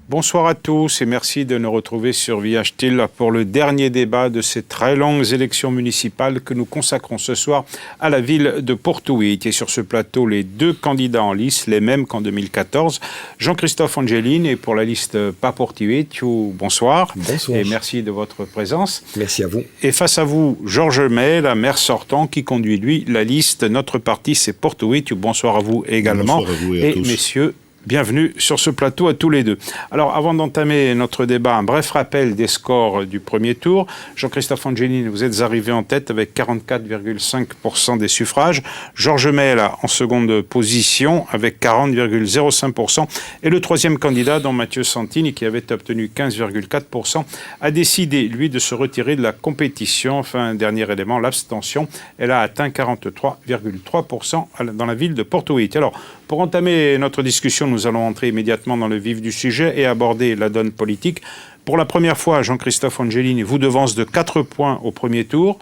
Bonsoir à tous et merci de nous retrouver sur VHTIL pour le dernier débat de ces très longues élections municipales que nous consacrons ce soir à la ville de Porto-Vecchio. Et sur ce plateau, les deux candidats en lice, les mêmes qu'en 2014, Jean-Christophe Angelini et pour la liste Pas Porto-Vecchio, bonsoir. Bonsoir. Et merci de votre présence. Merci à vous. Et face à vous, Georges May, la maire sortant, qui conduit, lui, la liste. Notre parti, c'est Porto-Vecchio. Bonsoir à vous également. Bonsoir à vous et à tous. Messieurs, bienvenue sur ce plateau à tous les deux. Alors, avant d'entamer notre débat, un bref rappel des scores du premier tour. Jean-Christophe Angelini, vous êtes arrivé en tête avec 44,5% des suffrages. Georges May, là, en seconde position, avec 40,05%. Et le troisième candidat, dont Matteo Santini, qui avait obtenu 15,4%, a décidé, lui, de se retirer de la compétition. Enfin, dernier élément, l'abstention. Elle a atteint 43,3% dans la ville de Porto-Vecchio. Alors, pour entamer notre discussion, nous allons entrer immédiatement dans le vif du sujet et aborder la donne politique. Pour la première fois, Jean-Christophe Angelini vous devance de 4 points au premier tour.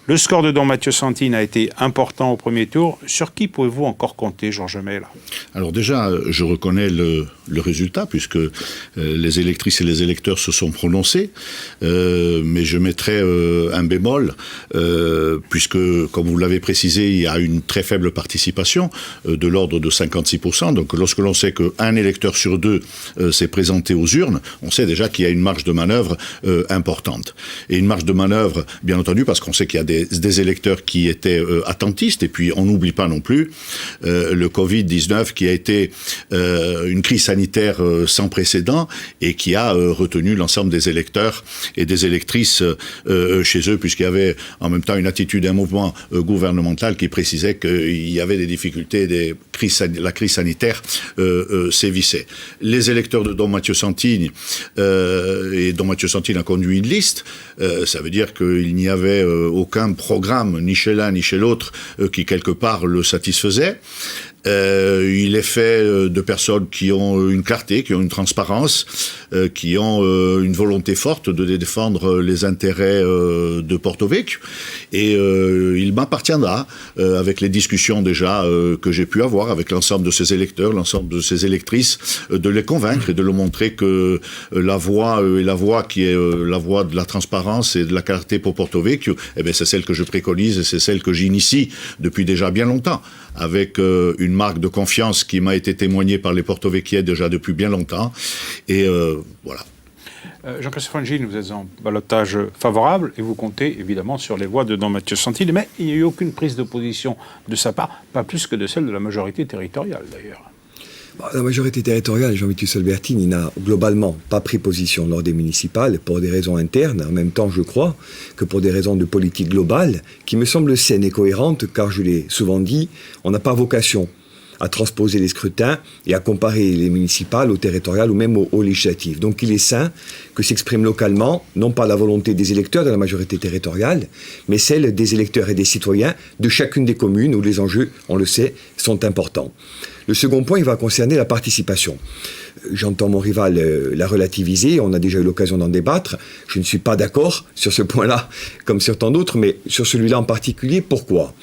Le score de don Matteo Santini a été important au premier tour. Sur qui pouvez-vous encore compter, Georges May, là ? Alors déjà, je reconnais le résultat, puisque les électrices et les électeurs se sont prononcés, mais je mettrai un bémol, puisque, comme vous l'avez précisé, il y a une très faible participation, de l'ordre de 56%. Donc lorsque l'on sait qu'un électeur sur deux s'est présenté aux urnes, on sait déjà qu'il y a une marge de manœuvre importante. Et une marge de manœuvre, bien entendu, parce qu'on sait qu'il y a des électeurs qui étaient attentistes, et puis on n'oublie pas non plus le Covid-19 qui a été une crise sanitaire sans précédent et qui a retenu l'ensemble des électeurs et des électrices chez eux, puisqu'il y avait en même temps une attitude, un mouvement gouvernemental qui précisait qu'il y avait des difficultés, la crise sanitaire sévissait. Les électeurs de don Matteo Santini, et don Matteo Santini a conduit une liste, ça veut dire qu'il n'y avait aucun programme, ni chez l'un ni chez l'autre, qui quelque part le satisfaisait. Il est fait de personnes qui ont une clarté, qui ont une transparence, qui ont une volonté forte de défendre les intérêts de Porto-Vecchio. Et il m'appartiendra, avec les discussions déjà que j'ai pu avoir avec l'ensemble de ces électeurs, l'ensemble de ces électrices, de les convaincre et de leur montrer que la voie qui est la voie de la transparence et de la clarté pour Porto-Vecchio, eh bien, c'est celle que je préconise et c'est celle que j'initie depuis déjà bien longtemps, avec une marque de confiance qui m'a été témoignée par les Porto-Vecchiais déjà depuis bien longtemps. Et voilà. Jean-Christophe Angelini, vous êtes en ballottage favorable et vous comptez évidemment sur les voix de don Matteo Santini, mais il n'y a eu aucune prise de position de sa part, pas plus que de celle de la majorité territoriale d'ailleurs. La majorité territoriale, Jean-Vitus Albertini, n'a globalement pas pris position lors des municipales pour des raisons internes, en même temps je crois que pour des raisons de politique globale, qui me semblent saines et cohérentes, car je l'ai souvent dit, on n'a pas vocation à transposer les scrutins et à comparer les municipales aux territoriales ou même aux législatives. Donc il est sain que s'exprime localement, non pas la volonté des électeurs de la majorité territoriale, mais celle des électeurs et des citoyens de chacune des communes où les enjeux, on le sait, sont importants. Le second point, il va concerner la participation. J'entends mon rival la relativiser, on a déjà eu l'occasion d'en débattre. Je ne suis pas d'accord sur ce point-là, comme sur tant d'autres, mais sur celui-là en particulier, pourquoi ?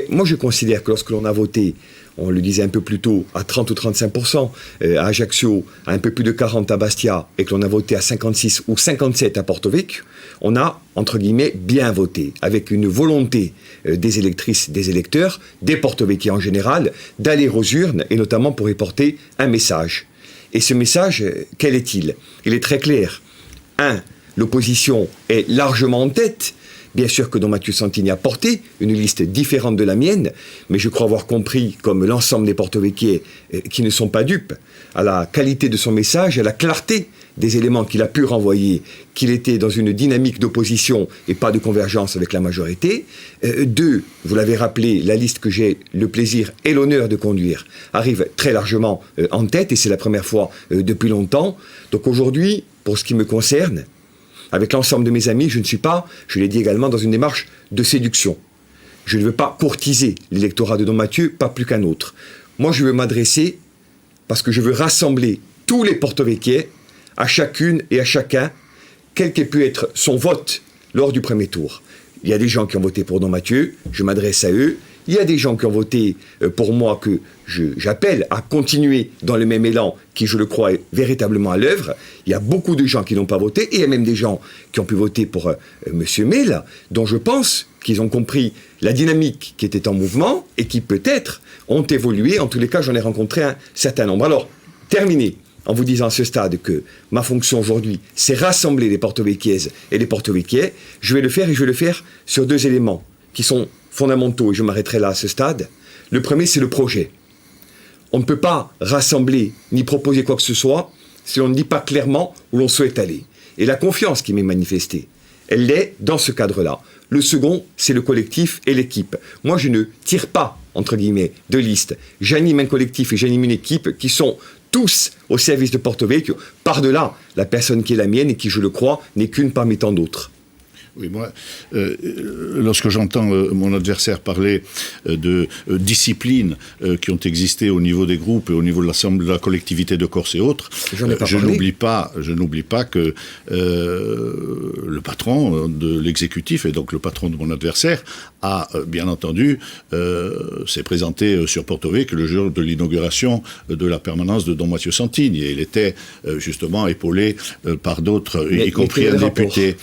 Moi, je considère que lorsque l'on a voté, on le disait un peu plus tôt, à 30 ou 35% à Ajaccio, à un peu plus de 40% à Bastia, et que l'on a voté à 56 ou 57% à Porto-Vecchio, on a, entre guillemets, bien voté, avec une volonté des électrices, des électeurs, des Porto-Vecchiens en général, d'aller aux urnes, et notamment pour y porter un message. Et ce message, quel est-il ? Il est très clair. 1. L'opposition est largement en tête. Bien sûr que don Matteo Santini a porté une liste différente de la mienne, mais je crois avoir compris, comme l'ensemble des Porto-Vecchiais qui ne sont pas dupes, à la qualité de son message, à la clarté des éléments qu'il a pu renvoyer, qu'il était dans une dynamique d'opposition et pas de convergence avec la majorité. 2, vous l'avez rappelé, la liste que j'ai le plaisir et l'honneur de conduire arrive très largement en tête, et c'est la première fois depuis longtemps. Donc aujourd'hui, pour ce qui me concerne, avec l'ensemble de mes amis, je ne suis pas, je l'ai dit également, dans une démarche de séduction. Je ne veux pas courtiser l'électorat de don Matteo, pas plus qu'un autre. Moi, je veux m'adresser, parce que je veux rassembler tous les Porto-Vecchiais, à chacune et à chacun, quel qu'ait pu être son vote lors du premier tour. Il y a des gens qui ont voté pour don Matteo, je m'adresse à eux. Il y a des gens qui ont voté pour moi que j'appelle à continuer dans le même élan qui, je le crois, est véritablement à l'œuvre. Il y a beaucoup de gens qui n'ont pas voté, et il y a même des gens qui ont pu voter pour M. Mail, dont je pense qu'ils ont compris la dynamique qui était en mouvement et qui peut-être ont évolué. En tous les cas, j'en ai rencontré un certain nombre. Alors, terminé en vous disant à ce stade que ma fonction aujourd'hui, c'est rassembler les porto-vecchiaises et les porto-vecchiais. Je vais le faire, et je vais le faire sur 2 éléments qui sont fondamentaux, et je m'arrêterai là à ce stade. Le premier, c'est le projet. On ne peut pas rassembler ni proposer quoi que ce soit si on ne dit pas clairement où l'on souhaite aller. Et la confiance qui m'est manifestée, elle l'est dans ce cadre-là. Le second, c'est le collectif et l'équipe. Moi, je ne tire pas, entre guillemets, de liste. J'anime un collectif et j'anime une équipe qui sont tous au service de Porto Vecchio, par-delà la personne qui est la mienne et qui, je le crois, n'est qu'une parmi tant d'autres. Oui, moi, lorsque j'entends mon adversaire parler de disciplines qui ont existé au niveau des groupes et au niveau de la collectivité de Corse et autres, je n'oublie pas que le patron de l'exécutif, et donc le patron de mon adversaire, a bien entendu s'est présenté sur Porto Vecchio le jour de l'inauguration de la permanence de Don Matteo Santini, et il était justement épaulé par d'autres, y compris un député.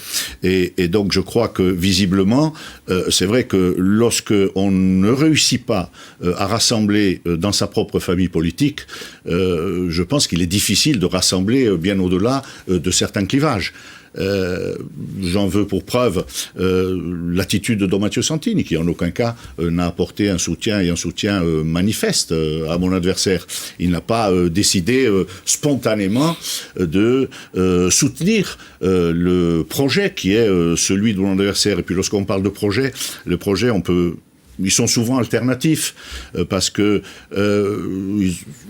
Et donc je crois que visiblement, c'est vrai que lorsque on ne réussit pas à rassembler dans sa propre famille politique, je pense qu'il est difficile de rassembler bien au-delà de certains clivages. J'en veux pour preuve l'attitude de Don Matteo Santini, qui en aucun cas n'a apporté un soutien manifeste à mon adversaire. Il n'a pas décidé spontanément de soutenir le projet qui est celui de mon adversaire. Et puis lorsqu'on parle de projet, le projet, ils sont souvent alternatifs, parce que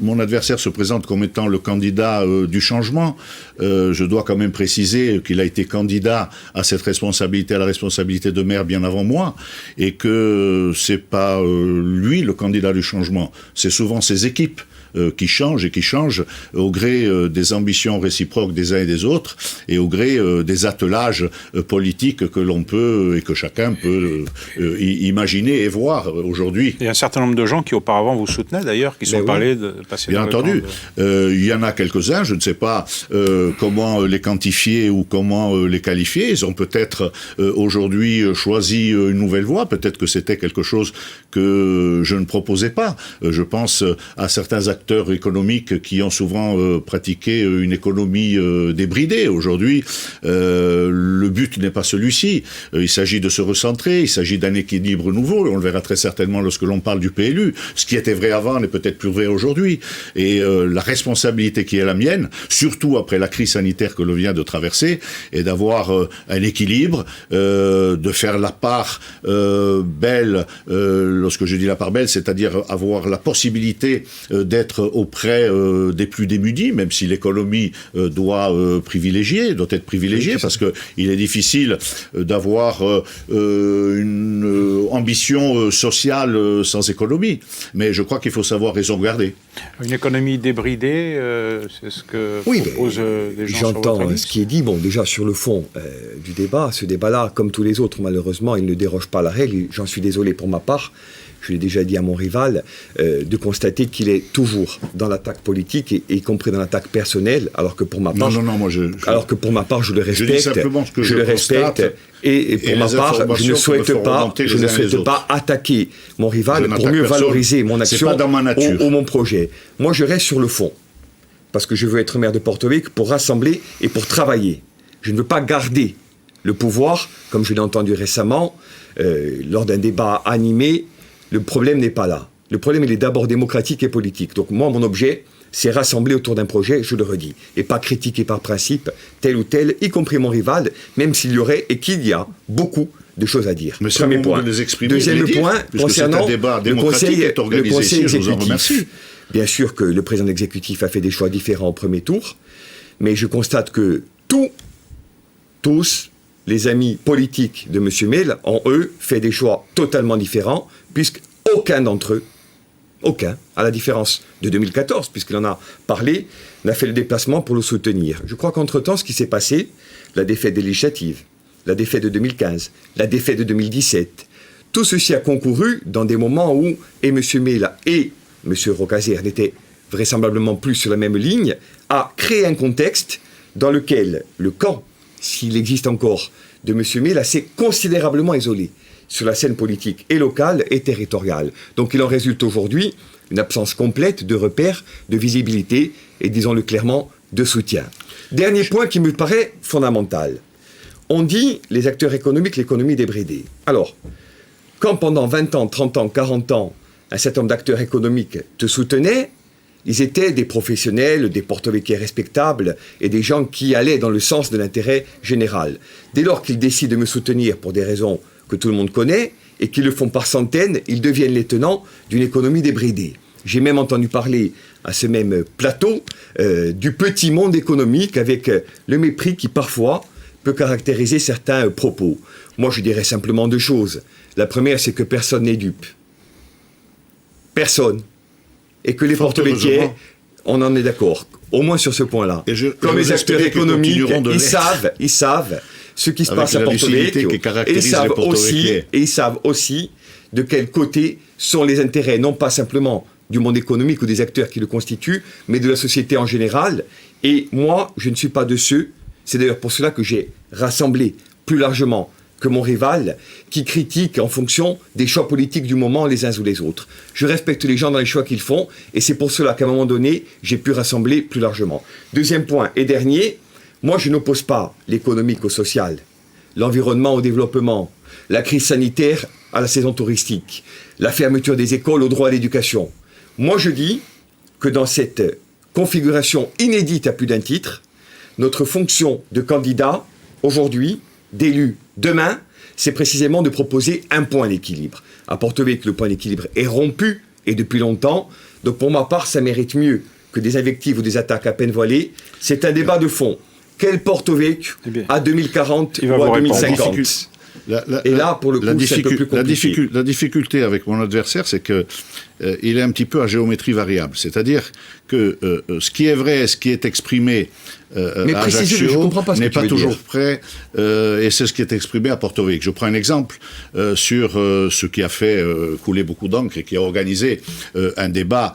mon adversaire se présente comme étant le candidat du changement. Je dois quand même préciser qu'il a été candidat à cette responsabilité, à la responsabilité de maire bien avant moi, et que c'est pas lui le candidat du changement, c'est souvent ses équipes qui changent au gré des ambitions réciproques des uns et des autres, et au gré des attelages politiques que l'on peut et que chacun peut imaginer et voir aujourd'hui. Il y a un certain nombre de gens qui auparavant vous soutenaient d'ailleurs, qui sont parlé de passer bien entendu. Il y en a quelques-uns, je ne sais pas comment les quantifier ou comment les qualifier. Ils ont peut-être aujourd'hui choisi une nouvelle voie, peut-être que c'était quelque chose que je ne proposais pas. Je pense à certains acteurs économiques qui ont souvent pratiqué une économie débridée. Aujourd'hui, le but n'est pas celui-ci. Il s'agit de se recentrer, il s'agit d'un équilibre nouveau. On le verra très certainement lorsque l'on parle du PLU. Ce qui était vrai avant n'est peut-être plus vrai aujourd'hui. Et la responsabilité qui est la mienne, surtout après la crise sanitaire que l'on vient de traverser, est d'avoir un équilibre, de faire la part belle. Lorsque je dis la part belle, c'est-à-dire avoir la possibilité d'être auprès des plus démunis, même si l'économie doit être privilégiée, parce que il est difficile d'avoir une ambition sociale sans économie. Mais je crois qu'il faut savoir raison garder. Une économie débridée, c'est ce que proposent des gens. J'entends ce qui est dit. Bon, déjà sur le fond du débat, ce débat-là, comme tous les autres, malheureusement, il ne déroge pas à la règle. J'en suis désolé pour ma part. Je l'ai déjà dit à mon rival, de constater qu'il est toujours dans l'attaque politique, et y compris dans l'attaque personnelle, alors que pour ma part, alors que pour ma part, je le respecte. Je dis simplement ce que je respecte. Et pour ma part, je ne souhaite pas attaquer mon rival pour mieux valoriser mon action ou mon projet. Moi, je reste sur le fond, parce que je veux être maire de Porto Vecchio pour rassembler et pour travailler. Je ne veux pas garder le pouvoir, comme je l'ai entendu récemment, lors d'un débat animé. Le problème n'est pas là. Le problème, il est d'abord démocratique et politique. Donc moi, mon objet, c'est rassembler autour d'un projet, je le redis, et pas critiquer par principe tel ou tel, y compris mon rival, même s'il y aurait et qu'il y a beaucoup de choses à dire. Mais premier point. Deuxième point, concernant le Conseil exécutif. Bien sûr que le président de l'exécutif a fait des choix différents au premier tour, mais je constate que tous les amis politiques de M. Mail ont, eux, fait des choix totalement différents, puisqu'aucun d'entre eux, à la différence de 2014, puisqu'il en a parlé, n'a fait le déplacement pour le soutenir. Je crois qu'entre-temps, ce qui s'est passé, la défaite des législatives, la défaite de 2015, la défaite de 2017, Tout ceci a concouru dans des moments où et M. Mella et M. Rocazert n'étaient vraisemblablement plus sur la même ligne, à créer un contexte dans lequel le camp, s'il existe encore, de M. Mella s'est considérablement isolé sur la scène politique et locale et territoriale. Donc il en résulte aujourd'hui une absence complète de repères, de visibilité et, disons-le clairement, de soutien. Dernier point qui me paraît fondamental. On dit les acteurs économiques, l'économie débridée. Alors, quand pendant 20 ans, 30 ans, 40 ans, un certain nombre d'acteurs économiques te soutenaient, ils étaient des professionnels, des porte-véquiers respectables et des gens qui allaient dans le sens de l'intérêt général. Dès lors qu'ils décident de me soutenir pour des raisons que tout le monde connaît et qu'ils le font par centaines, ils deviennent les tenants d'une économie débridée. J'ai même entendu parler à ce même plateau du petit monde économique avec le mépris qui parfois peut caractériser certains propos. Moi, je dirais simplement deux choses. La première, c'est que personne n'est dupe. Personne. Et que les porte-véquiers, on en est d'accord, au moins sur ce point-là. Comme les acteurs économiques, ils savent ce qui se passe à Porto Vecchio. Et ils savent aussi de quel côté sont les intérêts, non pas simplement du monde économique ou des acteurs qui le constituent, mais de la société en général. Et moi, je ne suis pas de ceux, c'est d'ailleurs pour cela que j'ai rassemblé plus largement que mon rival, qui critique en fonction des choix politiques du moment les uns ou les autres. Je respecte les gens dans les choix qu'ils font, et c'est pour cela qu'à un moment donné, j'ai pu rassembler plus largement. Deuxième point, et dernier, moi je n'oppose pas l'économique au social, l'environnement au développement, la crise sanitaire à la saison touristique, la fermeture des écoles au droit à l'éducation. Moi je dis que dans cette configuration inédite à plus d'un titre, notre fonction de candidat, aujourd'hui, d'élu demain, c'est précisément de proposer un point d'équilibre. À Porto Vecchio, le point d'équilibre est rompu, et depuis longtemps. Donc pour ma part, ça mérite mieux que des invectives ou des attaques à peine voilées. C'est un débat de fond. Quel Porto Vecchio à 2040 ou à 2050 ? Et là, pour le coup, c'est un peu plus compliqué. La difficulté avec mon adversaire, c'est que il est un petit peu à géométrie variable. C'est-à-dire que ce qui est vrai, ce qui est exprimé à Ajaccio n'est pas toujours prêt, et c'est ce qui est exprimé à Porto Vecchio. Je prends un exemple sur ce qui a fait couler beaucoup d'encre et qui a organisé un débat,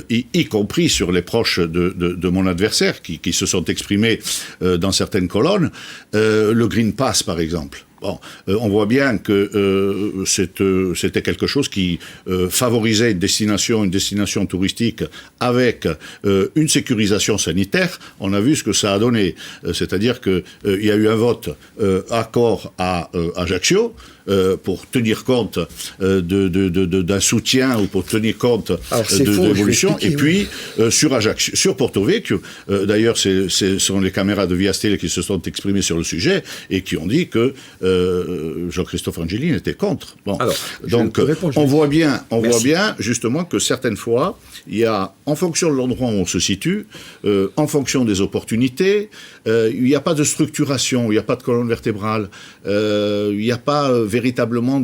y compris sur les proches de mon adversaire, qui se sont exprimés dans certaines colonnes. Le Green Pass, par exemple. Bon, on voit bien que c'était quelque chose qui favorisait une destination touristique avec une sécurisation sanitaire. On a vu ce que ça a donné. C'est-à-dire qu'il y a eu un vote accord à Ajaccio pour tenir compte d'un soutien ou pour tenir compte de l'évolution. Et puis, sur Ajaccio, sur Porto Vecchio, d'ailleurs, ce sont les caméras de Via Stelle qui se sont exprimées sur le sujet et qui ont dit que Jean-Christophe Angelini était contre. Bon. Alors, donc, on voit bien justement que certaines fois, il y a, en fonction de l'endroit où on se situe, en fonction des opportunités, il n'y a pas de structuration, il n'y a pas de colonne vertébrale, il n'y a pas véritablement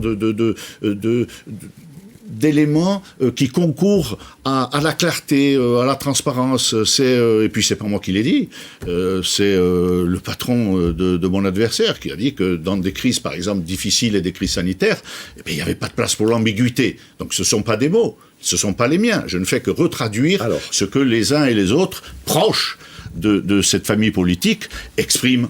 d'éléments qui concourent à la clarté, à la transparence. Et puis c'est pas moi qui l'ai dit, c'est le patron de mon adversaire qui a dit que dans des crises, par exemple, difficiles et des crises sanitaires, il n'y avait pas de place pour l'ambiguïté. Donc ce ne sont pas des mots, ce ne sont pas les miens. Je ne fais que retraduire ce que les uns et les autres, proches de cette famille politique, expriment.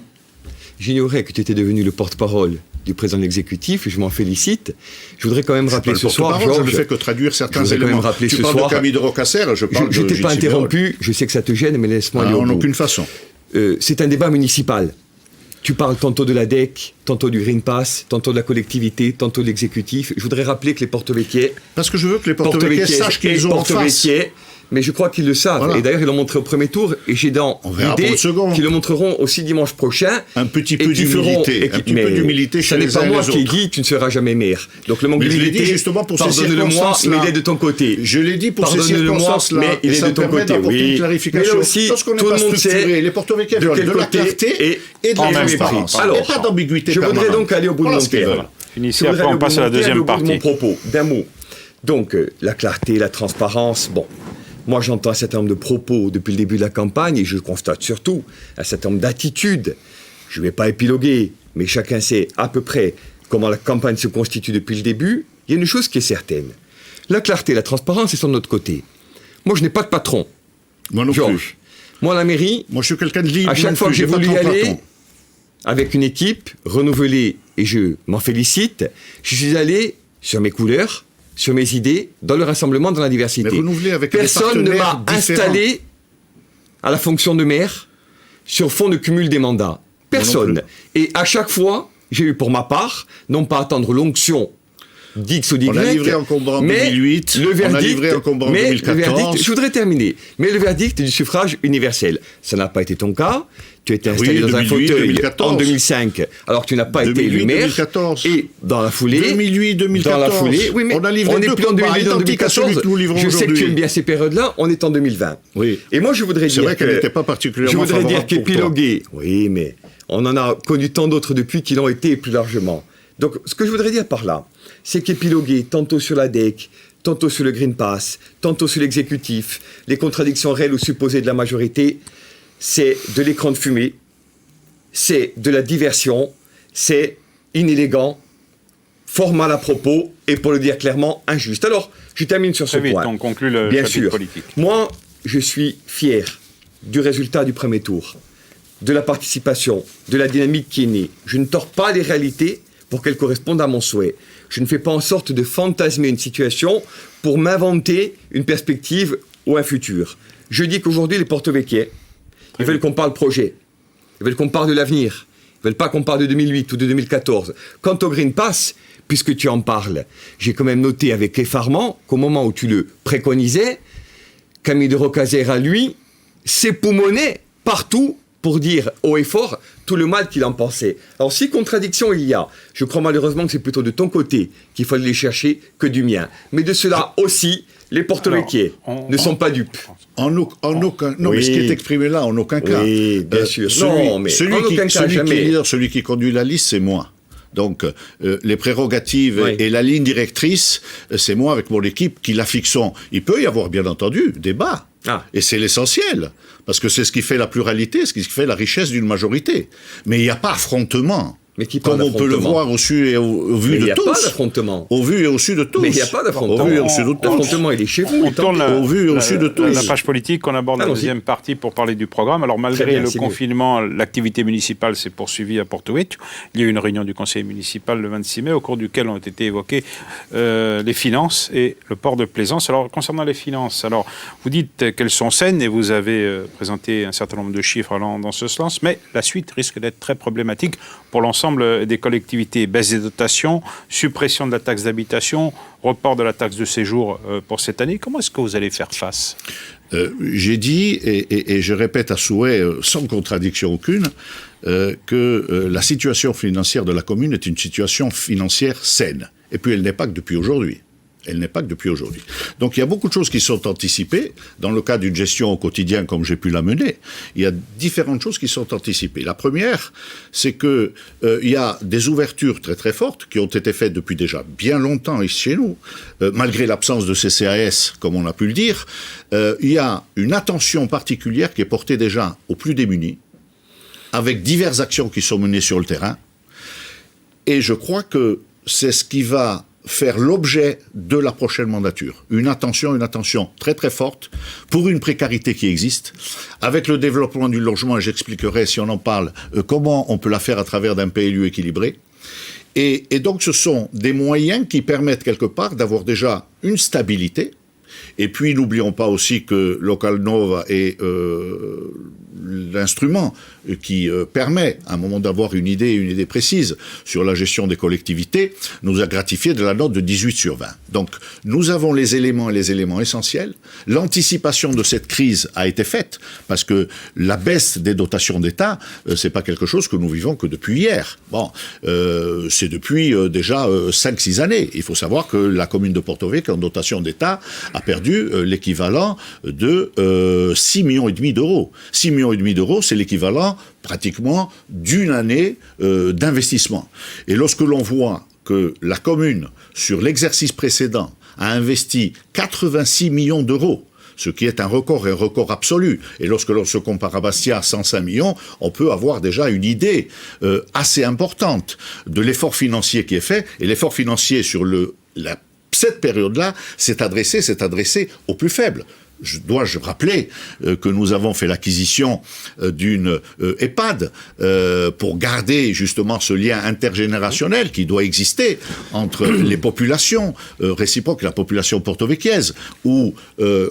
J'ignorais que tu étais devenu le porte-parole du président de l'exécutif, je m'en félicite. Je voudrais quand même rappeler ce soir, Georges, je ne fais que traduire certains éléments. Tu parles de Camille de Rocasser, je parle de... Je ne t'ai pas interrompu, je sais que ça te gêne, mais laisse-moi aller au bout. En aucune façon. C'est un débat municipal. Tu parles tantôt de la DEC, tantôt du Green Pass, tantôt de la collectivité, tantôt de l'exécutif. Je voudrais rappeler que les porte-véquiers... Parce que je veux que les porte-véquiers sachent qu'ils ont en face... Mais je crois qu'ils le savent. Voilà. Et d'ailleurs, ils l'ont montré au premier tour. Et j'ai dans l'idée qu'ils le montreront aussi dimanche prochain. Un petit peu d'humilité. Un petit peu d'humilité chez les uns et les autres. Ce n'est pas moi qui dis tu ne seras jamais maire. Donc le manque d'humilité, justement pour ces circonstances-là. Mais il est de ton côté. Je l'ai dit pour ces circonstances-là. Mais il est de ton côté. Oui. Mais là aussi, tout le monde sait les porte-véquiers veulent de la clarté et de la transparence. Alors, pas d'ambiguïté. Je voudrais donc aller au bout de mon terme. Finissez, après on passe à la deuxième partie. Mon propos, d'un mot. Donc, la clarté, la transparence, bon. Moi, j'entends un certain nombre de propos depuis le début de la campagne et je constate surtout un certain nombre d'attitudes. Je ne vais pas épiloguer, mais chacun sait à peu près comment la campagne se constitue depuis le début, il y a une chose qui est certaine. La clarté, la transparence est sur notre côté. Moi, je n'ai pas de patron. Moi non Georges. plus. Moi, à la mairie, Moi, je suis quelqu'un de libre. à chaque non fois que plus, j'ai pas voulu de y aller, patron. avec une équipe renouvelée, et je m'en félicite, je suis allé sur mes couleurs, sur mes idées, dans le rassemblement, dans la diversité. Mais renouvelé avec des Personne ne partenaires m'a différents. installé à la fonction de maire sur fond de cumul des mandats. Personne. Et à chaque fois, j'ai eu pour ma part, non pas attendre l'onction d'X ou d'Y, On a livré un combat en mais 2008, le verdict, on a livré un combat en mais 2014. le verdict, je voudrais terminer, mais le verdict du suffrage universel. Ça n'a pas été ton cas. Tu étais installé dans 2008, un fauteuil 2014. en 2005, alors que tu n'as pas été élu 2008, maire. 2014. Et dans la foulée, 2008, 2014. dans la foulée, oui, mais on a livré n'est deux plus en combats 2008, en identiques à celui 2014. que nous livrons Je sais que tu aujourd'hui. aimes bien ces périodes-là. On est en 2020. Oui. Et moi, je voudrais C'est dire vrai qu'elle que- n'était pas particulièrement Je voudrais dire favorable pour toi. qu'épiloguer. Oui, mais on en a connu tant d'autres depuis qui l'ont été plus largement. Donc, ce que je voudrais dire par là, c'est qu'épiloguer tantôt sur la DEC, tantôt sur le Green Pass, tantôt sur l'exécutif, les contradictions réelles ou supposées de la majorité, c'est de l'écran de fumée, c'est de la diversion, c'est inélégant, fort mal à propos et, pour le dire clairement, injuste. Alors, je termine sur ce Très vite, point. on conclut le Bien chapitre sûr. politique. Moi, je suis fier du résultat du premier tour, de la participation, de la dynamique qui est née. Je ne tords pas les réalités pour qu'elles correspondent à mon souhait. Je ne fais pas en sorte de fantasmer une situation pour m'inventer une perspective ou un futur. Je dis qu'aujourd'hui, les Porto-Vecchiais, ils veulent qu'on parle projet. Ils veulent qu'on parle de l'avenir. Ils veulent pas qu'on parle de 2008 ou de 2014. Quant au Green Pass, puisque tu en parles, j'ai quand même noté avec effarement qu'au moment où tu le préconisais, Camille de Rocazera, lui, s'époumonait partout pour dire haut et fort tout le mal qu'il en pensait. Alors si contradiction il y a, je crois malheureusement que c'est plutôt de ton côté qu'il faut aller les chercher que du mien. Mais de cela aussi, les Porto-Vecchiais Alors, ne sont pas dupes. En aucun... Non, Oui. mais ce qui est exprimé là, en aucun cas. Oui, bien sûr. Non, mais en aucun cas, celui qui jamais. est leader, celui qui conduit la liste, c'est moi. Donc, les prérogatives Oui. et la ligne directrice, c'est moi avec mon équipe qui la fixons. Il peut y avoir, bien entendu, débat. Ah. Et c'est l'essentiel. Parce que c'est ce qui fait la pluralité, ce qui fait la richesse d'une majorité. Mais il n'y a pas affrontement. Mais qui parle Comme on peut le d'affrontement? voir au su et au vu Mais il de n'y a tous. pas d'affrontement. Au vu et au su de tous. Mais il n'y a pas d'affrontement. Au vu et au su de tous. L'affrontement, il est chez vous. On tourne Au vu et au su de tous. la page politique, on aborde la Allons-y. deuxième partie pour parler du programme. Alors malgré Très bien, le c'est mieux. confinement, l'activité municipale s'est poursuivie à Porto Vecchio. Il y a eu une réunion du conseil municipal le 26 mai au cours duquel ont été évoquées les finances et le port de plaisance. Alors concernant les finances, alors vous dites qu'elles sont saines et vous avez présenté un certain nombre de chiffres allant dans ce sens, mais la suite risque d'être très problématique pour l'ensemble des collectivités. Baisse des dotations, suppression de la taxe d'habitation, report de la taxe de séjour pour cette année. Comment est-ce que vous allez faire face ? J'ai dit, et je répète à souhait, sans contradiction aucune, que la situation financière de la commune est une situation financière saine. Et puis elle n'est pas que depuis aujourd'hui. Elle n'est pas que depuis aujourd'hui. Donc il y a beaucoup de choses qui sont anticipées. Dans le cas d'une gestion au quotidien comme j'ai pu la mener, il y a différentes choses qui sont anticipées. La première, c'est que il y a des ouvertures très très fortes qui ont été faites depuis déjà bien longtemps ici chez nous, malgré l'absence de CCAS, comme on a pu le dire. Il y a une attention particulière qui est portée déjà aux plus démunis, avec diverses actions qui sont menées sur le terrain. Et je crois que c'est ce qui va faire l'objet de la prochaine mandature. Une attention très très forte pour une précarité qui existe. Avec le développement du logement, et j'expliquerai, si on en parle, comment on peut la faire à travers d'un PLU équilibré. Et donc ce sont des moyens qui permettent quelque part d'avoir déjà une stabilité. Et puis n'oublions pas aussi que Local Nova est l'instrument qui permet à un moment d'avoir une idée précise sur la gestion des collectivités, nous a gratifié de la note de 18/20. Donc nous avons les éléments essentiels. L'anticipation de cette crise a été faite parce que la baisse des dotations d'État, c'est pas quelque chose que nous vivons que depuis hier. Bon, c'est depuis déjà 5-6 années. Il faut savoir que la commune de Porto Vecchio en dotation d'État a perdu l'équivalent de 6,5 millions d'euros. 6,5 millions d'euros, c'est l'équivalent pratiquement d'une année d'investissement. Et lorsque l'on voit que la commune, sur l'exercice précédent, a investi 86 millions d'euros ce qui est un record absolu. Et lorsque l'on se compare à Bastia, 105 millions, on peut avoir déjà une idée assez importante de l'effort financier qui est fait. Et l'effort financier sur cette période-là s'est adressé aux plus faibles. Dois-je rappeler que nous avons fait l'acquisition d'une EHPAD pour garder justement ce lien intergénérationnel qui doit exister entre les populations réciproques, la population porto-vecchiaise, où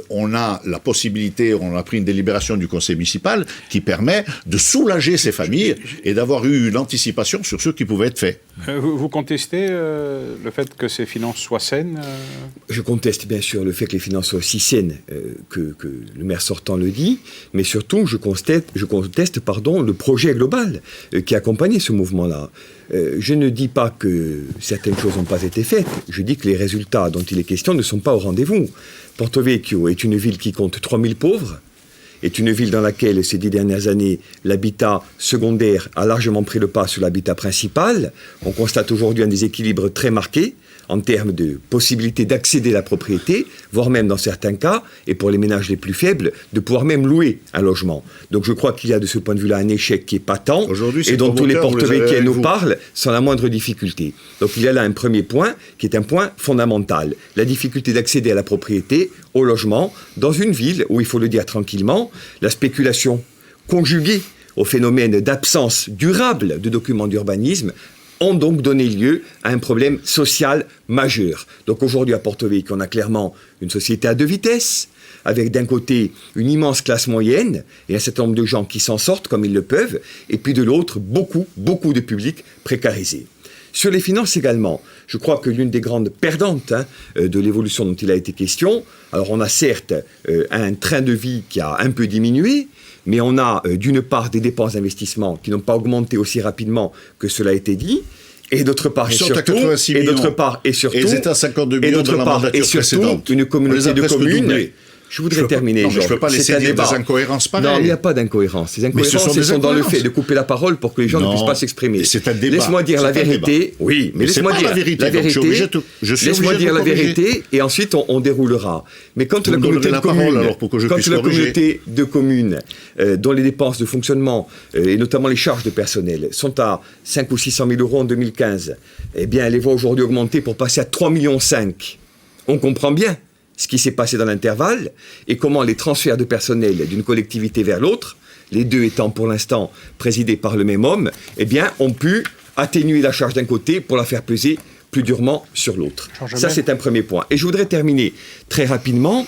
on a la possibilité, on a pris une délibération du conseil municipal qui permet de soulager ces familles et d'avoir eu une anticipation sur ce qui pouvait être fait. Vous contestez le fait que ces finances soient saines Je conteste bien sûr le fait que les finances soient aussi saines que le maire sortant le dit, mais surtout je conteste le projet global qui accompagnait ce mouvement-là. Je ne dis pas que certaines choses n'ont pas été faites, je dis que les résultats dont il est question ne sont pas au rendez-vous. Porto Vecchio est une ville qui compte 3000 pauvres, est une ville dans laquelle, ces 10 dernières années, l'habitat secondaire a largement pris le pas sur l'habitat principal. On constate aujourd'hui un déséquilibre très marqué en termes de possibilité d'accéder à la propriété, voire même dans certains cas, et pour les ménages les plus faibles, de pouvoir même louer un logement. Donc je crois qu'il y a de ce point de vue-là un échec qui est patent, et dont tous les porte-vecchiens nous parlent sans la moindre difficulté. Donc il y a là un premier point, qui est un point fondamental. La difficulté d'accéder à la propriété, au logement, dans une ville où, il faut le dire tranquillement, la spéculation conjuguée au phénomène d'absence durable de documents d'urbanisme ont donc donné lieu à un problème social majeur. Donc aujourd'hui à Porto Vecchio, on a clairement une société à deux vitesses, avec d'un côté une immense classe moyenne et un certain nombre de gens qui s'en sortent comme ils le peuvent, et puis de l'autre, beaucoup de publics précarisés. Sur les finances également, je crois que l'une des grandes perdantes de l'évolution dont il a été question, alors on a certes un train de vie qui a un peu diminué, mais on a d'une part des dépenses d'investissement qui n'ont pas augmenté aussi rapidement que cela a été dit, et d'autre part et surtout, ils étaient à 52 millions dans la mandature précédente. Une communauté de communes. Je voudrais terminer. Je ne peux pas laisser dire des incohérences pareilles. Non, il n'y a pas d'incohérences. Les incohérences, elles sont dans le fait de couper la parole pour que les gens ne puissent pas s'exprimer. C'est un débat. Laisse-moi dire la vérité. Oui, mais laisse-moi dire la vérité. Laisse-moi dire la vérité et ensuite on déroulera. Mais quand la communauté de communes, dont les dépenses de fonctionnement et notamment les charges de personnel sont à 5 ou 600 000 euros en 2015, eh bien, elle les voit aujourd'hui augmenter pour passer à 3,5 millions. On comprend bien ce qui s'est passé dans l'intervalle et comment les transferts de personnel d'une collectivité vers l'autre, les deux étant pour l'instant présidés par le même homme, eh bien, ont pu atténuer la charge d'un côté pour la faire peser plus durement sur l'autre. Ça, c'est un premier point. Et je voudrais terminer très rapidement.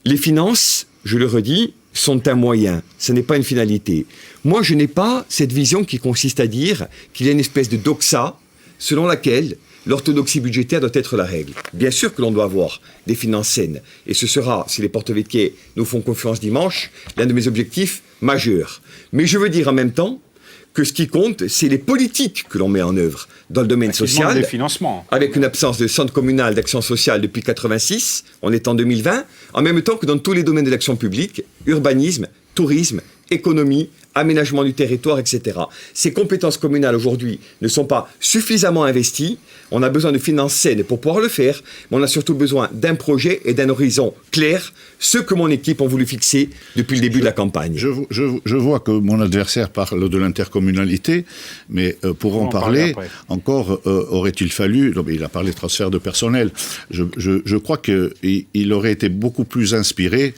Les finances, je le redis, sont un moyen. Ce n'est pas une finalité. Moi, je n'ai pas cette vision qui consiste à dire qu'il y a une espèce de doxa selon laquelle l'orthodoxie budgétaire doit être la règle. Bien sûr que l'on doit avoir des finances saines. Et ce sera, si les porte-vecchiers nous font confiance dimanche, l'un de mes objectifs majeurs. Mais je veux dire en même temps que ce qui compte, c'est les politiques que l'on met en œuvre dans le domaine social, des financements. Avec une absence de centre communal d'action sociale depuis 1986, on est en 2020, en même temps que dans tous les domaines de l'action publique, urbanisme, tourisme, économie, aménagement du territoire, etc. Ces compétences communales aujourd'hui ne sont pas suffisamment investies. On a besoin de finances saines pour pouvoir le faire, mais on a surtout besoin d'un projet et d'un horizon clair, ce que mon équipe a voulu fixer depuis le début de la campagne. Je vois que mon adversaire parle de l'intercommunalité, mais pour en parler encore, aurait-il fallu... Non, mais il a parlé de transfert de personnel. Je crois qu'il aurait été beaucoup plus inspiré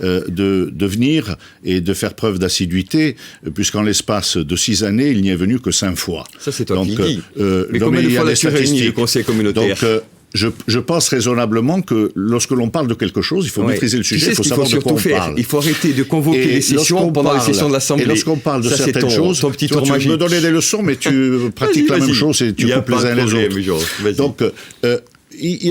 de venir et de faire preuve d'assiduité, puisqu'en l'espace de 6 années, il n'y est venu que 5 fois. Ça, c'est toi qui dis. Mais combien de fois l'as-tu réuni le conseil communautaire ? Donc, je pense raisonnablement que lorsque l'on parle de quelque chose, il faut maîtriser le sujet, il faut savoir de quoi on parle. Il faut arrêter de convoquer les sessions pendant les sessions de l'Assemblée. Et lorsqu'on parle de certaines choses, tu me donnais des leçons, mais tu pratiques la même chose et tu coupes les uns les autres. Donc,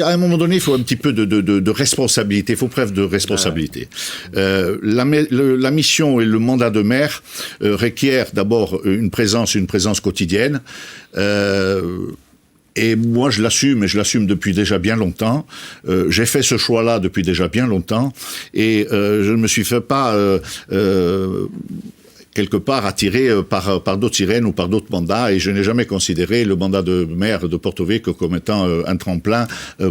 à un moment donné, il faut un petit peu de responsabilité, il faut preuve de responsabilité. La mission et le mandat de maire requièrent d'abord une présence quotidienne. Et moi, je l'assume, et je l'assume depuis déjà bien longtemps. J'ai fait ce choix-là depuis déjà bien longtemps, et je ne me suis fait pas quelque part attiré par d'autres sirènes ou par d'autres mandats, et je n'ai jamais considéré le mandat de maire de Porto Vecchio comme étant un tremplin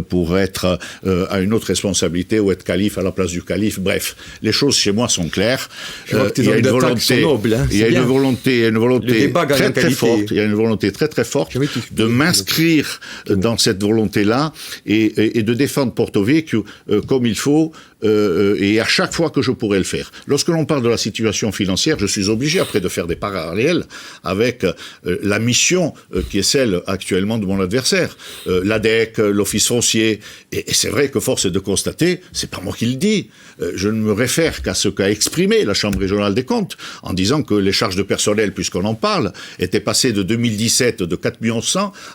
pour être à une autre responsabilité ou être calife à la place du calife. Bref, les choses chez moi sont claires. Il y a une volonté, il y a une volonté très très forte. Il y a une volonté très très forte de m'inscrire dans cette volonté-là et de défendre Porto Vecchio comme il faut. Et à chaque fois que je pourrais le faire. Lorsque l'on parle de la situation financière, je suis obligé après de faire des parallèles avec la mission qui est celle actuellement de mon adversaire, l'ADEC, l'Office foncier. Et c'est vrai que force est de constater, c'est pas moi qui le dis, je ne me réfère qu'à ce qu'a exprimé la Chambre régionale des comptes en disant que les charges de personnel, puisqu'on en parle, étaient passées de 2017 de 4,1 millions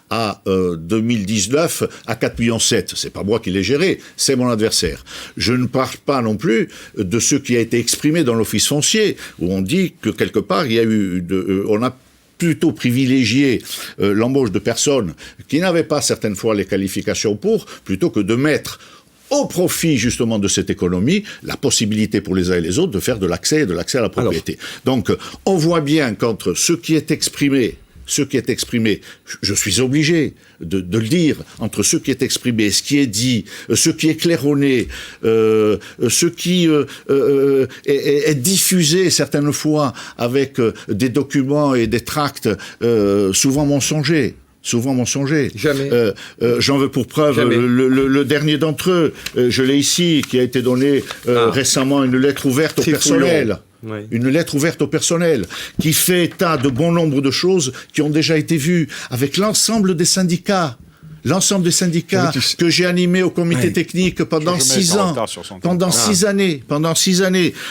à 2019 à 4,7 millions. C'est pas moi qui l'ai géré, c'est mon adversaire. Je ne parle pas non plus de ce qui a été exprimé dans l'Office foncier, où on dit que quelque part, il y a eu on a plutôt privilégié l'embauche de personnes qui n'avaient pas certaines fois les qualifications plutôt que de mettre au profit justement de cette économie, la possibilité pour les uns et les autres de faire de l'accès à la propriété. Donc, on voit bien qu'entre ce qui est exprimé, je suis obligé de le dire, entre ce qui est exprimé, ce qui est dit, ce qui est claironné, ce qui est diffusé certaines fois avec des documents et des tracts souvent mensongers. Jamais. J'en veux pour preuve le dernier d'entre eux, je l'ai ici, qui a été donné récemment, une lettre ouverte au personnel. Oui. Une lettre ouverte au personnel qui fait état de bon nombre de choses qui ont déjà été vues avec l'ensemble des syndicats. Que j'ai animés au comité technique pendant 6 ans, pendant 6 années.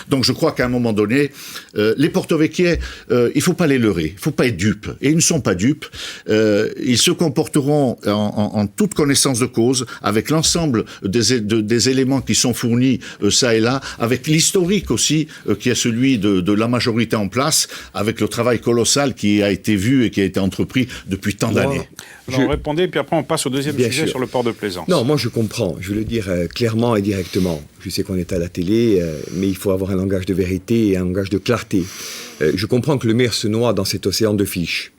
Donc je crois qu'à un moment donné, les porto-vecchiais, il faut pas les leurrer, il faut pas être dupes. Et ils ne sont pas dupes. Ils se comporteront en toute connaissance de cause, avec l'ensemble des éléments qui sont fournis ça et là, avec l'historique aussi, qui est celui de la majorité en place, avec le travail colossal qui a été vu et qui a été entrepris depuis tant d'années. Alors, répondez, puis après on passe au deuxième sujet sur le port de plaisance. Non, moi je comprends, je veux le dire clairement et directement. Je sais qu'on est à la télé, mais il faut avoir un langage de vérité et un langage de clarté. Je comprends que le maire se noie dans cet océan de fiches.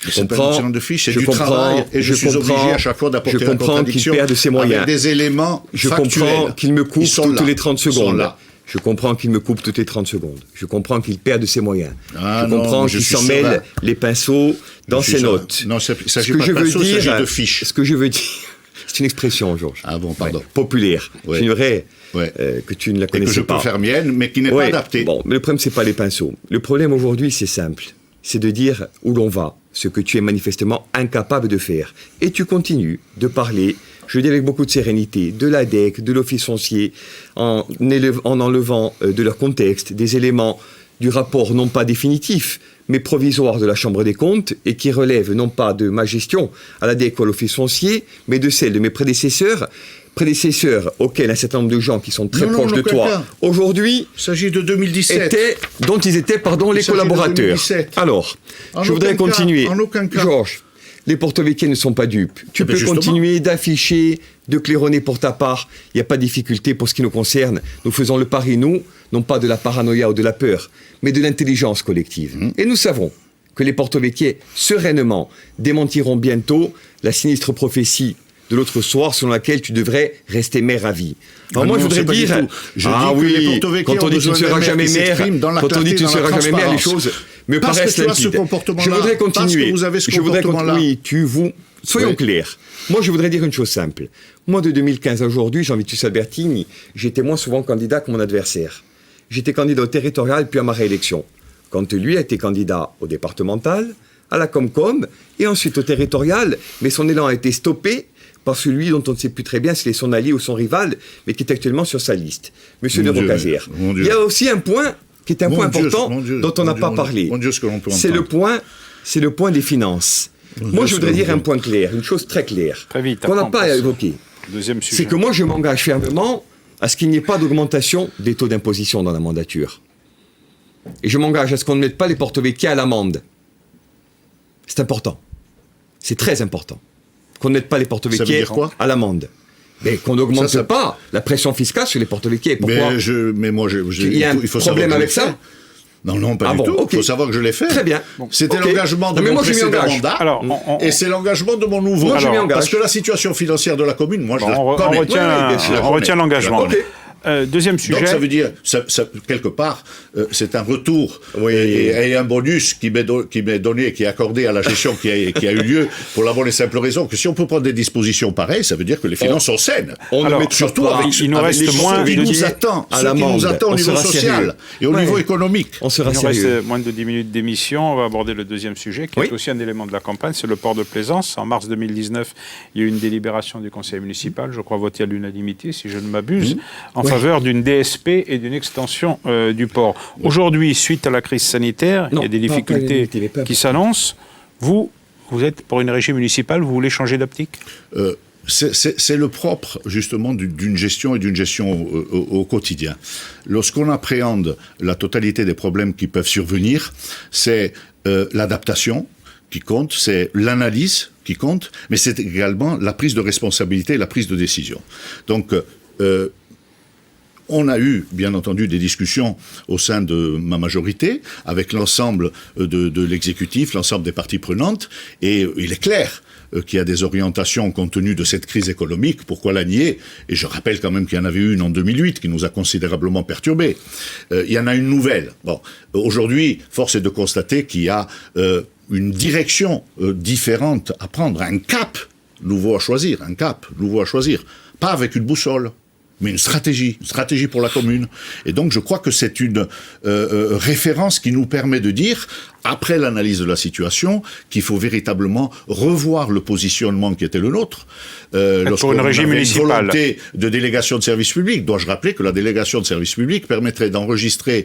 C'est pas un océan de fiches, c'est du travail, et je suis obligé à chaque fois d'apporter une contradiction qu'il perd de ses moyens. Avec des éléments factuels. Je comprends qu'il me coupe toutes les 30 secondes. Je comprends qu'il me coupe toutes les 30 secondes. Je comprends qu'il perd de ses moyens. Je comprends qu'il s'en mêle les pinceaux dans ses notes. Non, il ne s'agit pas de pinceaux, il s'agit de fiches. Ce que je veux dire, c'est une expression, Georges. Ah bon, pardon. Populaire. Ouais. J'aimerais que tu ne la connaissais pas. Que je peux faire mienne, mais qui n'est pas adaptée. Bon, mais le problème, c'est pas les pinceaux. Le problème aujourd'hui, c'est simple. C'est de dire où l'on va, ce que tu es manifestement incapable de faire. Et tu continues de parler, je le dis avec beaucoup de sérénité, de l'ADEC, de l'Office foncier, en enlevant de leur contexte des éléments du rapport non pas définitif, mais provisoire de la Chambre des comptes, et qui relèvent non pas de ma gestion à l'ADEC ou à l'Office foncier, mais de celle de mes prédécesseurs auxquels un certain nombre de gens qui sont très proches de toi aujourd'hui, il s'agit de 2017, dont ils étaient les collaborateurs. Alors, je voudrais continuer. En aucun cas. Georges, les porto-vecchiais ne sont pas dupes. Tu peux continuer d'afficher, de claironner pour ta part. Il n'y a pas de difficulté pour ce qui nous concerne. Nous faisons le pari, nous, non pas de la paranoïa ou de la peur, mais de l'intelligence collective. Et nous savons que les porto-vecchiais, sereinement, démentiront bientôt la sinistre prophétie de l'autre soir selon laquelle tu devrais rester maire à vie. Alors moi, je voudrais dire... quand on dit que tu ne seras jamais maire, les choses me paraissent limpides. Je voudrais continuer. Soyons clairs. Moi, je voudrais dire une chose simple. Moi, de 2015 à aujourd'hui, Jean-Vitus Albertini, j'étais moins souvent candidat que mon adversaire. J'étais candidat au territorial, puis à ma réélection. Quand lui a été candidat au départemental, à la Comcom, et ensuite au territorial, mais son élan a été stoppé par celui dont on ne sait plus très bien s'il est son allié ou son rival, mais qui est actuellement sur sa liste, Monsieur de Rocazère. Il y a aussi un point qui est un point important dont on n'a pas parlé. C'est le point des finances. Moi, je voudrais dire un point clair, une chose très claire, qu'on n'a pas évoqué. C'est que moi, je m'engage fermement à ce qu'il n'y ait pas d'augmentation des taux d'imposition dans la mandature. Et je m'engage à ce qu'on ne mette pas les porto-vecchiais à l'amende. C'est important. C'est très important. Qu'on ne mette pas les porto-vecchiers à l'amende. Mais qu'on n'augmente pas la pression fiscale sur les porto-vecchiais. Pourquoi ? Mais moi, il y a un problème avec ça ? Non, pas du tout. Il faut savoir que je l'ai fait. Très bien. C'était l'engagement de mon précédent mandat. Alors, et c'est l'engagement de mon nouveau. Parce que la situation financière de la commune, moi, je la connais. On retient l'engagement. Deuxième sujet. Donc ça veut dire, quelque part, c'est un retour et un bonus qui m'est donné, qui est accordé à la gestion qui a eu lieu, pour la bonne et simple raison que si on peut prendre des dispositions pareilles, ça veut dire que les finances sont saines. Surtout il nous reste moins de 10 minutes au niveau social et au niveau économique. Il nous reste moins de 10 minutes d'émission. On va aborder le deuxième sujet, qui est aussi un élément de la campagne, c'est le port de Plaisance. En mars 2019, il y a eu une délibération du conseil municipal, je crois votée à l'unanimité, si je ne m'abuse, en faveur d'une DSP et d'une extension du port. Aujourd'hui, suite à la crise sanitaire, il y a des difficultés qui s'annoncent. Vous êtes pour une régie municipale, vous voulez changer d'optique ? C'est le propre, justement, d'une gestion et d'une gestion au quotidien. Lorsqu'on appréhende la totalité des problèmes qui peuvent survenir, c'est l'adaptation qui compte, c'est l'analyse qui compte, mais c'est également la prise de responsabilité et la prise de décision. Donc, on a eu, bien entendu, des discussions au sein de ma majorité, avec l'ensemble de l'exécutif, l'ensemble des parties prenantes, et il est clair qu'il y a des orientations compte tenu de cette crise économique, pourquoi la nier ? Et je rappelle quand même qu'il y en avait une en 2008 qui nous a considérablement perturbés. Il y en a une nouvelle. Bon, aujourd'hui, force est de constater qu'il y a une direction différente à prendre, un cap nouveau à choisir, pas avec une boussole, mais une stratégie pour la commune. Et donc je crois que c'est une référence qui nous permet de dire, après l'analyse de la situation, qu'il faut véritablement revoir le positionnement qui était le nôtre. Pour une régie municipale. Une volonté de délégation de service public. Dois-je rappeler que la délégation de service public permettrait d'enregistrer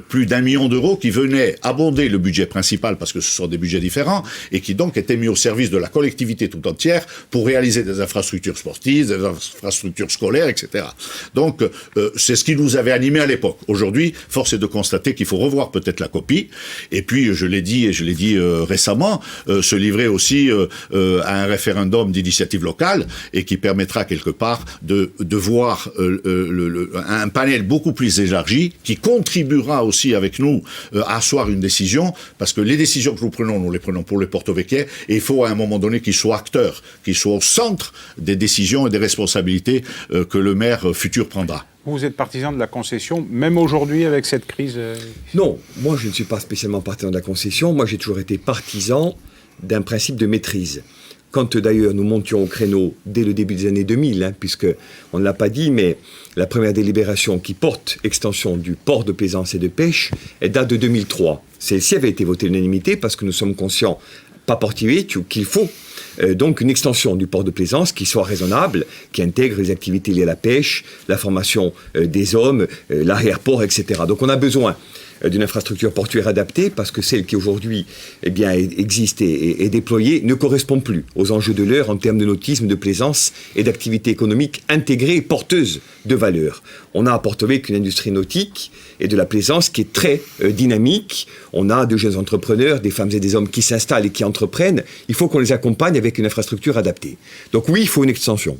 plus d'1 million d'euros qui venaient abonder le budget principal, parce que ce sont des budgets différents, et qui donc étaient mis au service de la collectivité tout entière pour réaliser des infrastructures sportives, des infrastructures scolaires, etc. Donc, c'est ce qui nous avait animés à l'époque. Aujourd'hui, force est de constater qu'il faut revoir peut-être la copie, et puis, je l'ai dit récemment, se livrer aussi à un référendum d'initiative locale, et qui permettra quelque part de voir un panel beaucoup plus élargi, qui contribuera aussi avec nous à asseoir une décision, parce que les décisions que nous les prenons pour les Porto Vecchie, et il faut à un moment donné qu'ils soient acteurs, qu'ils soient au centre des décisions et des responsabilités que le maire futur prendra. Vous êtes partisan de la concession, même aujourd'hui avec cette crise Non, moi je ne suis pas spécialement partisan de la concession. Moi j'ai toujours été partisan d'un principe de maîtrise. Quand d'ailleurs nous montions au créneau dès le début des années 2000, puisque on ne l'a pas dit, mais la première délibération qui porte extension du port de plaisance et de pêche, elle date de 2003. Celle-ci avait été votée à l'unanimité parce que nous sommes conscients, pas portier, qu'il faut donc une extension du port de plaisance qui soit raisonnable, qui intègre les activités liées à la pêche, la formation des hommes, l'arrière-port, etc. Donc on a besoin d'une infrastructure portuaire adaptée, parce que celle qui aujourd'hui existe et est déployée ne correspond plus aux enjeux de l'heure en termes de nautisme, de plaisance et d'activité économique intégrée et porteuse de valeur. On a à Porto Vecchio une industrie nautique et de la plaisance qui est très dynamique. On a de jeunes entrepreneurs, des femmes et des hommes qui s'installent et qui entreprennent. Il faut qu'on les accompagne avec une infrastructure adaptée. Donc oui, il faut une extension.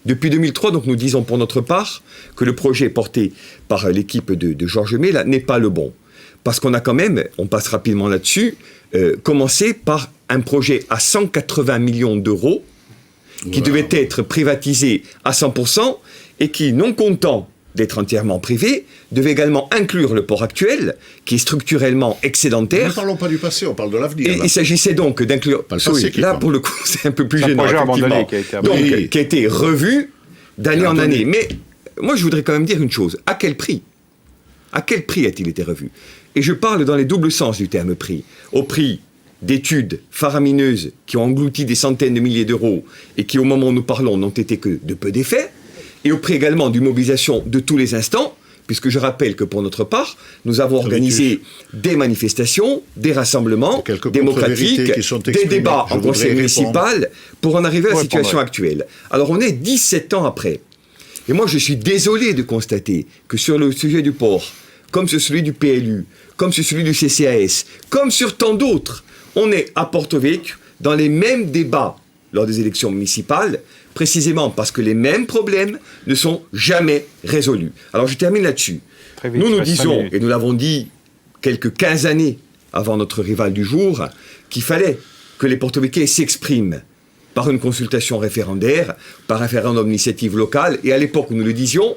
Depuis 2003, donc, nous disons pour notre part que le projet porté par l'équipe de Georges May n'est pas le bon. Parce qu'on a quand même, on passe rapidement là-dessus, commencé par un projet à 180 millions d'euros qui devait être privatisé à 100% et qui, non content d'être entièrement privé, devait également inclure le port actuel, qui est structurellement excédentaire. Ne parlons pas du passé, on parle de l'avenir. Et il s'agissait donc d'inclure... Là, pour le coup, c'est un peu plus gênant. C'est un projet abandonné qui a été revu d'année en année. Mais moi, je voudrais quand même dire une chose. À quel prix ? À quel prix a-t-il été revu ? Et je parle dans les doubles sens du terme prix. Au prix d'études faramineuses qui ont englouti des centaines de milliers d'euros et qui, au moment où nous parlons, n'ont été que de peu d'effets, et au prix également d'une mobilisation de tous les instants, puisque je rappelle que pour notre part, nous avons organisé des manifestations, des rassemblements démocratiques, des débats en conseil municipal, pour en arriver à la situation actuelle. Alors on est 17 ans après. Et moi je suis désolé de constater que sur le sujet du port, comme sur celui du PLU, comme sur celui du CCAS, comme sur tant d'autres, on est à Porto Vecchio dans les mêmes débats lors des élections municipales, précisément parce que les mêmes problèmes ne sont jamais résolus. Alors je termine là-dessus. Nous disons, et nous l'avons dit quelques 15 années avant notre rival du jour, qu'il fallait que les Porto-Vecchiais s'expriment par une consultation référendaire, par un référendum d'initiative locale. Et à l'époque où nous le disions,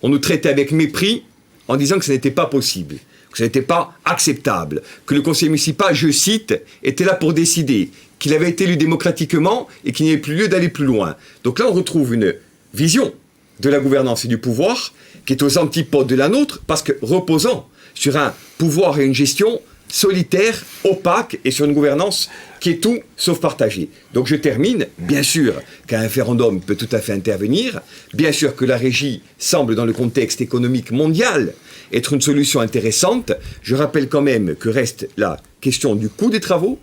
on nous traitait avec mépris en disant que ce n'était pas possible, que ce n'était pas acceptable, que le conseil municipal, je cite, était là pour décider, qu'il avait été élu démocratiquement et qu'il n'y avait plus lieu d'aller plus loin. Donc là, on retrouve une vision de la gouvernance et du pouvoir qui est aux antipodes de la nôtre, parce que reposant sur un pouvoir et une gestion solitaire, opaque, et sur une gouvernance qui est tout sauf partagée. Donc je termine, bien sûr qu'un référendum peut tout à fait intervenir, bien sûr que la régie semble dans le contexte économique mondial être une solution intéressante. Je rappelle quand même que reste la question du coût des travaux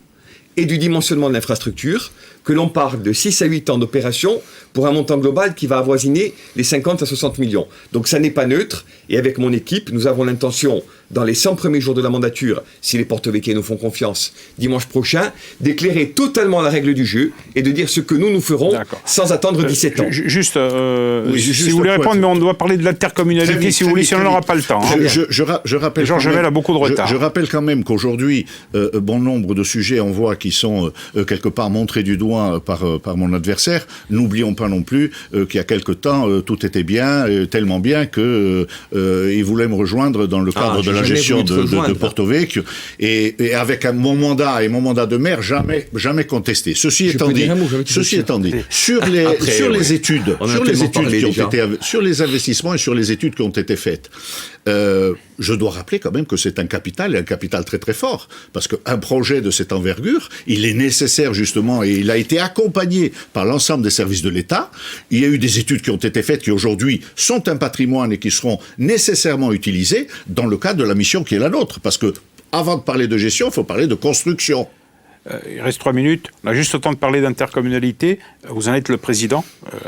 et du dimensionnement de l'infrastructure, que l'on parle de 6 à 8 ans d'opération pour un montant global qui va avoisiner les 50 à 60 millions. Donc ça n'est pas neutre, et avec mon équipe, nous avons l'intention, dans les 100 premiers jours de la mandature, si les Porto-Vecchiais nous font confiance dimanche prochain, d'éclairer totalement la règle du jeu et de dire ce que nous ferons sans attendre 17 ans. Juste, si vous voulez répondre, mais on doit parler de l'intercommunalité, si vous voulez, sinon on n'aura pas le temps. Je rappelle Georges Jamel a beaucoup de retard. Je rappelle quand même qu'aujourd'hui, bon nombre de sujets, on voit, qui sont quelque part montrés du doigt par mon adversaire. N'oublions pas non plus qu'il y a quelque temps, tout était bien, tellement bien qu'il voulait me rejoindre dans le cadre de la gestion de Porto Vecchio, et avec mon mandat et mon mandat de maire, jamais contesté. Ceci étant dit, sur les études sur les investissements et sur les études qui ont été faites, je dois rappeler quand même que c'est un capital très très fort, parce qu'un projet de cette envergure, il est nécessaire justement, et il a été accompagné par l'ensemble des services de l'État. Il y a eu des études qui ont été faites, qui aujourd'hui sont un patrimoine et qui seront nécessairement utilisées dans le cadre de la mission qui est la nôtre, parce que avant de parler de gestion, il faut parler de construction. Il reste 3 minutes. On a juste le temps de parler d'intercommunalité. Vous en êtes le président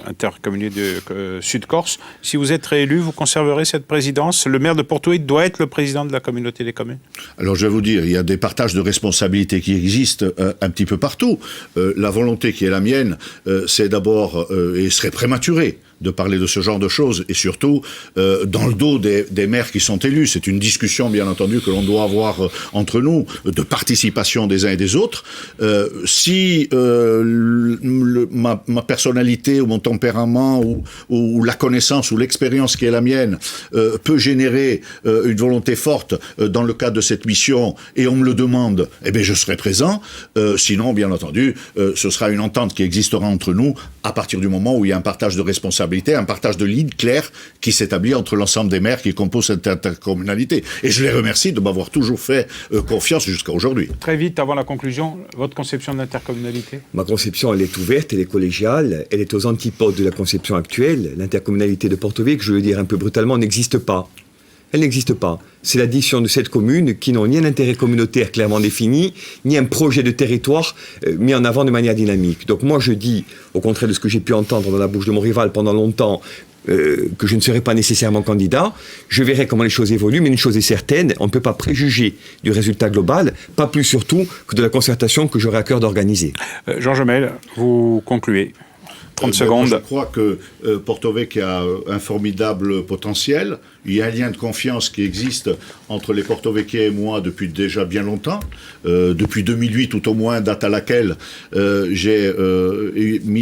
intercommunalité de Sud-Corse. Si vous êtes réélu, vous conserverez cette présidence. Le maire de Porto Vecchio doit être le président de la communauté des communes. Alors je vais vous dire, il y a des partages de responsabilités qui existent un petit peu partout. La volonté qui est la mienne, c'est d'abord, et serait prématuré, de parler de ce genre de choses, et surtout dans le dos des maires qui sont élus. C'est une discussion, bien entendu, que l'on doit avoir entre nous, de participation des uns et des autres. Si ma personnalité ou mon tempérament ou la connaissance ou l'expérience qui est la mienne peut générer une volonté forte dans le cadre de cette mission, et on me le demande, eh bien je serai présent. Sinon, bien entendu, ce sera une entente qui existera entre nous à partir du moment où il y a un partage de responsabilités, un partage de lignes claires qui s'établit entre l'ensemble des maires qui composent cette intercommunalité. Et je les remercie de m'avoir toujours fait confiance jusqu'à aujourd'hui. Très vite, avant la conclusion, votre conception de l'intercommunalité ? Ma conception, elle est ouverte, elle est collégiale, elle est aux antipodes de la conception actuelle. L'intercommunalité de Porto Vecchio, je veux dire un peu brutalement, n'existe pas. Elle n'existe pas. C'est l'addition de 7 communes qui n'ont ni un intérêt communautaire clairement défini, ni un projet de territoire mis en avant de manière dynamique. Donc moi je dis, au contraire de ce que j'ai pu entendre dans la bouche de mon rival pendant longtemps, que je ne serai pas nécessairement candidat, je verrai comment les choses évoluent, mais une chose est certaine, on ne peut pas préjuger du résultat global, pas plus surtout que de la concertation que j'aurai à cœur d'organiser. Georges Jamel, vous concluez. 30 secondes. Je crois que Porto Vecchio a un formidable potentiel. Il y a un lien de confiance qui existe entre les Porto Vecchiais et moi depuis déjà bien longtemps. Depuis 2008, tout au moins, date à laquelle j'ai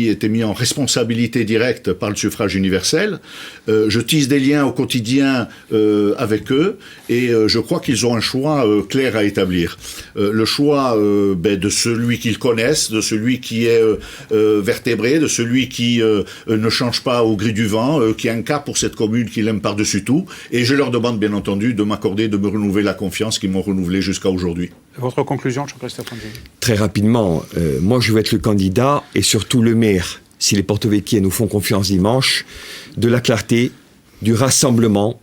été mis en responsabilité directe par le suffrage universel. Je tisse des liens au quotidien avec eux, et je crois qu'ils ont un choix clair à établir. Le choix de celui qu'ils connaissent, de celui qui est vertébré, de celui qui ne change pas au gré du vent, qui a un cap pour cette commune qu'il aime par-dessus tout. Et je leur demande, bien entendu, de m'accorder, de me renouveler la confiance qu'ils m'ont renouvelée jusqu'à aujourd'hui. Votre conclusion, Jean-Christophe Angeli ? Très rapidement, moi je veux être le candidat et surtout le maire, si les Porto Vecchiais nous font confiance dimanche, de la clarté, du rassemblement,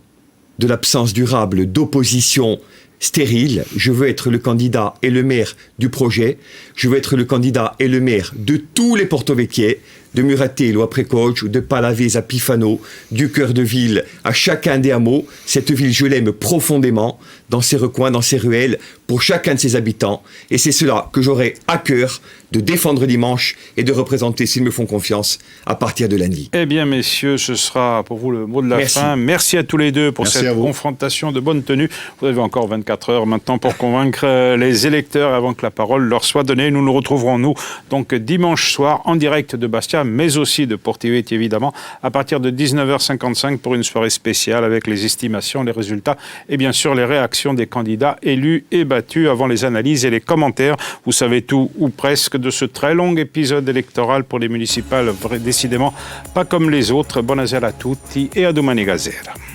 de l'absence durable d'opposition stérile. Je veux être le candidat et le maire du projet. Je veux être le candidat et le maire de tous les Porto Vecchiais, de Muratello à Précoce ou de Palavese à Pifano, du cœur de ville à chacun des hameaux. Cette ville, je l'aime profondément, dans ses recoins, dans ses ruelles, pour chacun de ses habitants. Et c'est cela que j'aurai à cœur de défendre dimanche et de représenter, s'ils me font confiance, à partir de lundi. Eh bien, messieurs, ce sera pour vous le mot de la fin. Merci à tous les deux pour cette confrontation de bonne tenue. Vous avez encore 24 heures maintenant pour convaincre les électeurs avant que la parole leur soit donnée. Nous nous retrouverons, nous, donc dimanche soir, en direct de Bastia, mais aussi de Portiveti, évidemment, à partir de 19h55 pour une soirée spéciale avec les estimations, les résultats et bien sûr les réactions des candidats élus et battus avant les analyses et les commentaires. Vous savez tout ou presque de ce très long épisode électoral pour les municipales, décidément pas comme les autres. Buonasera a tutti e a domani gazera.